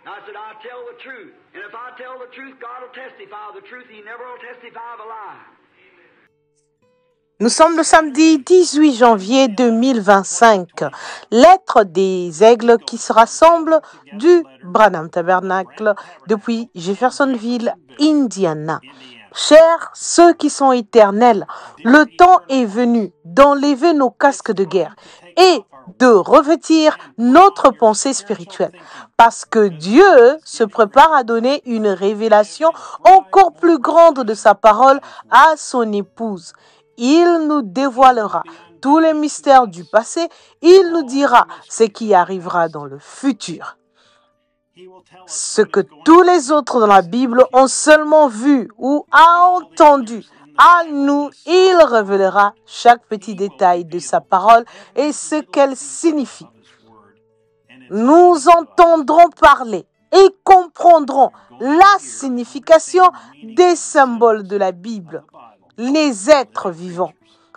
And I said, I tell the truth. And if I tell the truth, God will testify of the truth. He never will testify of a lie. Nous sommes le samedi 18 janvier 2025. Lettre des aigles qui se rassemblent du Branham Tabernacle depuis Jeffersonville, Indiana. Chers ceux qui sont éternels, le temps est venu d'enlever nos casques de guerre et de revêtir notre pensée spirituelle, parce que Dieu se prépare à donner une révélation encore plus grande de sa parole à son épouse. Il nous dévoilera tous les mystères du passé, il nous dira ce qui arrivera dans le futur. Ce que tous les autres dans la Bible ont seulement vu ou entendu, à nous, il révélera chaque petit détail de sa parole et ce qu'elle signifie. Nous entendrons parler et comprendrons la signification des symboles de la Bible. Les êtres vivants,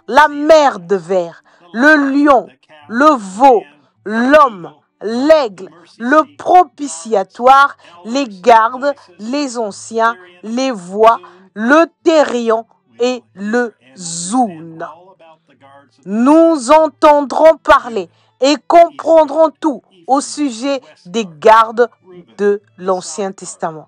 la mer de verre, le lion, le veau, l'homme, l'aigle, le propitiatoire, les gardes, les anciens, les voix, le terrion et le zoun. Nous entendrons parler et comprendrons tout au sujet des gardes de l'Ancien Testament.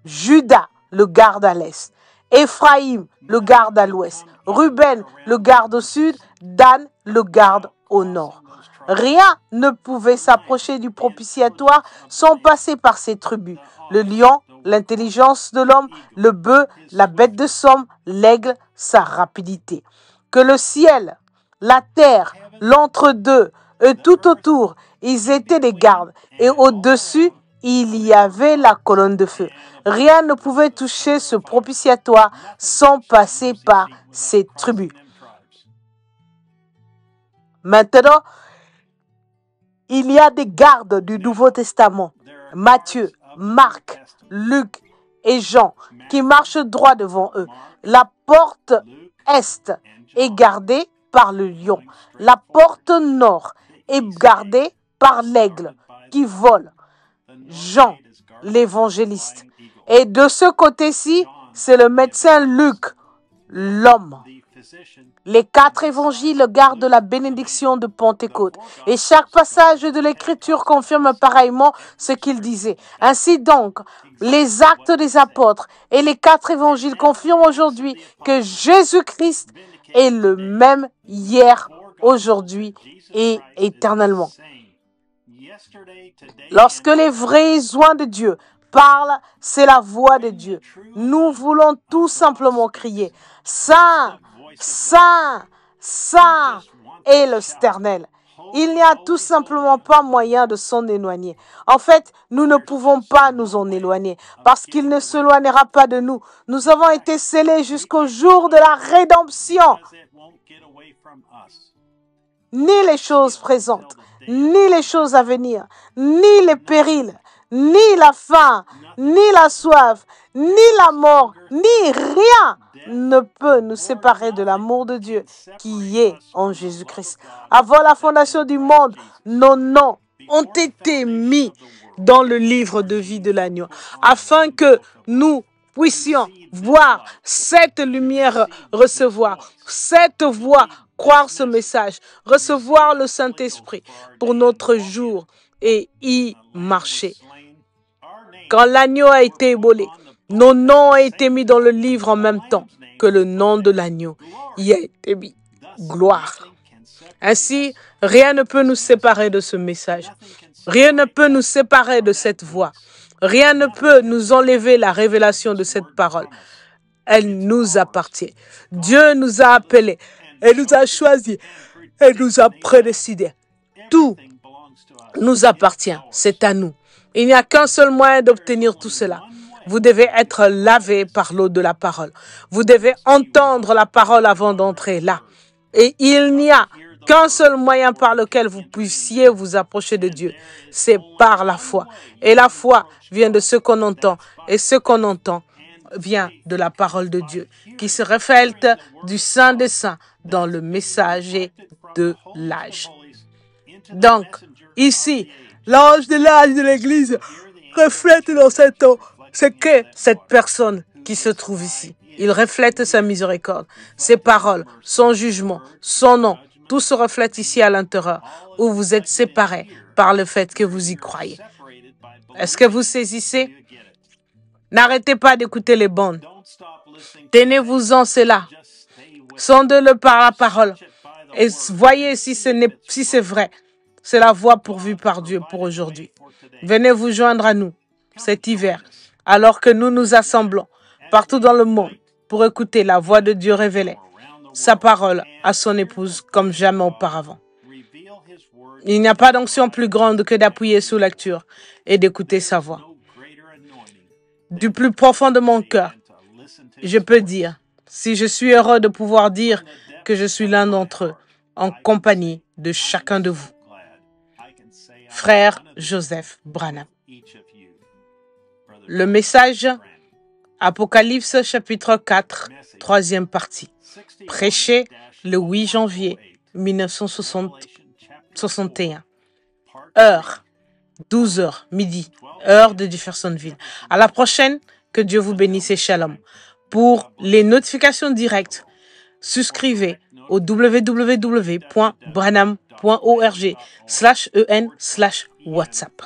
Judas, le garde à l'est. Éphraïm, le garde à l'ouest. Ruben, le garde au sud. Dan, le garde au nord. Rien ne pouvait s'approcher du propitiatoire sans passer par ces tribus. Le lion, l'intelligence de l'homme, le bœuf, la bête de somme, l'aigle, sa rapidité. Que le ciel, la terre, l'entre-deux et tout autour, ils étaient des gardes. Et au-dessus, il y avait la colonne de feu. Rien ne pouvait toucher ce propitiatoire sans passer par ces tribus. Maintenant, il y a des gardes du Nouveau Testament, Matthieu, Marc, Luc et Jean, qui marchent droit devant eux. La porte est est gardée par le lion. La porte nord est gardée par l'aigle qui vole. Jean, l'évangéliste. Et de ce côté-ci, c'est le médecin Luc, l'homme. Les 4 évangiles gardent la bénédiction de Pentecôte. Et chaque passage de l'Écriture confirme pareillement ce qu'il disait. Ainsi donc, les actes des apôtres et les 4 évangiles confirment aujourd'hui que Jésus-Christ est le même hier, aujourd'hui et éternellement. Lorsque les vrais oies de Dieu parlent, c'est la voix de Dieu. Nous voulons tout simplement crier « Saint, Saint, Saint » est l'Éternel. Il n'y a tout simplement pas moyen de s'en éloigner. En fait, nous ne pouvons pas nous en éloigner parce qu'il ne s'éloignera pas de nous. Nous avons été scellés jusqu'au jour de la rédemption. Ni les choses présentes, ni les choses à venir, ni les périls, ni la faim, ni la soif, ni la mort, ni rien ne peut nous séparer de l'amour de Dieu qui est en Jésus-Christ. Avant la fondation du monde, nos noms ont été mis dans le livre de vie de l'agneau, afin que nous puissions voir cette lumière, recevoir cette voix, croire ce message, recevoir le Saint-Esprit pour notre jour et y marcher. Quand l'agneau a été ébolé, nos noms ont été mis dans le livre en même temps que le nom de l'agneau y a été mis. Gloire. Ainsi, rien ne peut nous séparer de ce message. Rien ne peut nous séparer de cette voix. Rien ne peut nous enlever la révélation de cette parole. Elle nous appartient. Dieu nous a appelés. Elle nous a choisis. Elle nous a prédestinés. Tout nous appartient. C'est à nous. Il n'y a qu'un seul moyen d'obtenir tout cela. Vous devez être lavé par l'eau de la parole. Vous devez entendre la parole avant d'entrer là. Et il n'y a qu'un seul moyen par lequel vous puissiez vous approcher de Dieu. C'est par la foi. Et la foi vient de ce qu'on entend. Et ce qu'on entend vient de la parole de Dieu, qui se reflète du Saint des Saints dans le messager de l'âge. Donc, ici, l'ange de l'âge de l'Église reflète dans cet temps ce qu'est cette personne qui se trouve ici. Il reflète sa miséricorde, ses paroles, son jugement, son nom. Tout se reflète ici à l'intérieur, où vous êtes séparés par le fait que vous y croyez. Est-ce que vous saisissez? N'arrêtez pas d'écouter les bandes. Tenez-vous-en cela. Sondez-le par la parole. Et voyez si c'est vrai. C'est la voie pourvue par Dieu pour aujourd'hui. Venez vous joindre à nous cet hiver, alors que nous nous assemblons partout dans le monde pour écouter la voix de Dieu révélée, sa parole à son épouse comme jamais auparavant. Il n'y a pas d'onction plus grande que d'appuyer sous lecture et d'écouter sa voix. Du plus profond de mon cœur, je peux dire, si je suis heureux de pouvoir dire que je suis l'un d'entre eux, en compagnie de chacun de vous. Frère Joseph Branham. Le message, Apocalypse chapitre 4, troisième partie. Prêché le 8 janvier 1961. Heure, 12h, midi, heure de Jeffersonville. À la prochaine, que Dieu vous bénisse et shalom. Pour les notifications directes, souscrivez au www.branham.org/en/WhatsApp.